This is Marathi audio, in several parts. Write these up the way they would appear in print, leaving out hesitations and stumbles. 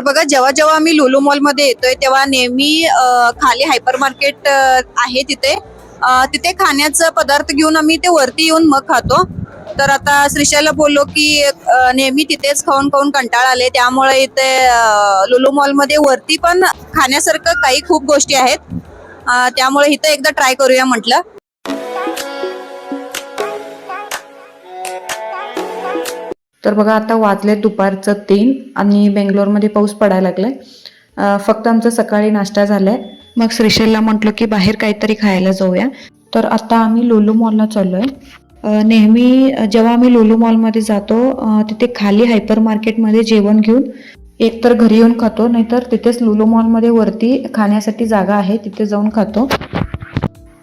बघा, जेव्हा जेव्हा आम्ही लुलू मॉल मध्ये येतोय तेव्हा नेहमी खाली हायपर मार्केट आहे तिथे तिथे खाण्याचा पदार्थ घेऊन आम्ही ते वरती येऊन मग खातो. तर आता श्रीशैलला बोललो की नेहमी तिथेच खाऊन खाऊन कंटाळा आले, त्यामुळे इथे लुलू मॉल मध्ये वरती पण खाण्यासारखं काही खूप गोष्टी आहेत. त्यामुळे इथं एकदा ट्राय करूया म्हटलं. तर बघा, आता वाजले दुपारचं 3 आणि बेंगलोरमध्ये पाऊस पडायला लागलाय. फक्त आमचा सकाळी नाश्ता झालाय. मग श्रीशैलला म्हटलं की बाहेर काहीतरी खायला जाऊया. तर आता आम्ही लुलू मॉलला चाललोय. नेहमी जेव्हा आम्ही लुलू मॉलमध्ये जातो तिथे खाली हायपर मार्केटमध्ये जेवण घेऊन एकतर घरी येऊन खातो, नाहीतर तिथेच लुलू मॉलमध्ये वरती खाण्यासाठी जागा आहे, तिथे जाऊन खातो.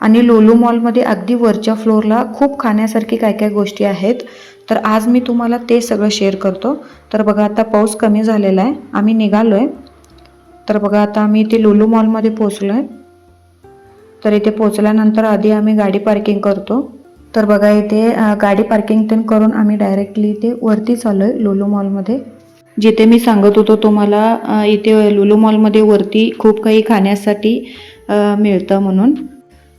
आणि लुलू मॉलमध्ये अगदी वरच्या फ्लोअरला खूप खाण्यासारखी काय काय गोष्टी आहेत. तर आज मी तुम्हाला ते सगळं शेअर करतो. तर बघा, आता पाऊस कमी झालेला आहे, आम्ही निघालोय. तर बघा, आता आम्ही इथे लुलू मॉलमध्ये पोहोचलोय. तर इथे पोहोचल्यानंतर आधी आम्ही गाडी पार्किंग करतो. तर बघा, इथे गाडी पार्किंग ते करून आम्ही डायरेक्टली इथे वरती चाललोय लुलू मॉलमध्ये. जिथे मी सांगत होतो तुम्हाला इथे लुलू मॉलमध्ये वरती खूप काही खाण्यासाठी मिळतं म्हणून.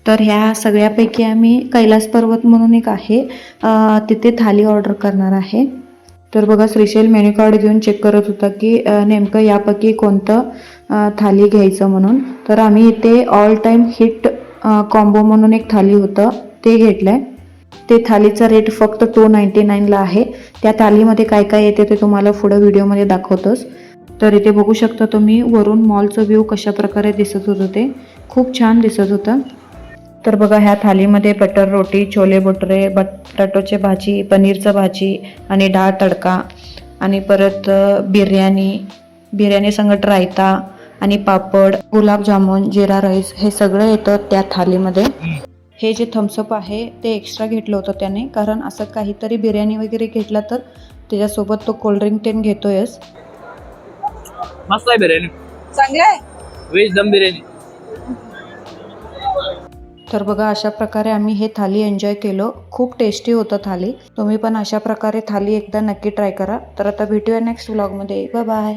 तर ह्या सगळ्यापैकी आम्ही कैलास पर्वत म्हणून एक आहे तिथे थाली ऑर्डर करणार आहे. तर बघा, श्रीशैल मेन्यू कार्ड घेऊन चेक करत होता की नेमकं यापैकी कोणतं थाली घ्यायचं म्हणून. तर आम्ही इथे ऑल टाईम हिट कॉम्बो म्हणून एक थाली होतं ते घेतलंय. ते थालीचा रेट फक्त 299 आहे. त्या थालीमध्ये काय काय येते ते तुम्हाला पुढे व्हिडिओमध्ये दाखवतोच. तर इथे बघू शकता तुम्ही वरून मॉलचं व्ह्यू कशा प्रकारे दिसत होतं, ते खूप छान दिसत होतं. तर बघा, ह्या थालीमध्ये बटर रोटी, छोले भटुरे, बटाट्याची भाजी, पनीरचं भाजी आणि डाळ तडका आणि परत बिर्याणी संगट रायता आणि पापड, गुलाबजामुन, जिरा राईस हे सगळं येतं त्या थालीमध्ये. हे जे थम्सअप आहे ते एक्स्ट्रा घेतलं होतं त्याने, कारण असं काहीतरी बिर्याणी वगैरे घेतला तर त्याच्यासोबत तो कोल्ड्रिंक ते घेतोयच. मस्त आहे बिर्याणी, चांगलं आहे. व्हेज दम बिर्याणी. तर बघा, अशा प्रकारे आम्ही हे थाली एन्जॉय केलो. खूप टेस्टी होतं थाली. तुम्ही पण अशा प्रकारे थाली एकदा नक्की ट्राय करा. तर आता भेटूया नेक्स्ट व्लॉगमध्ये. Bye bye.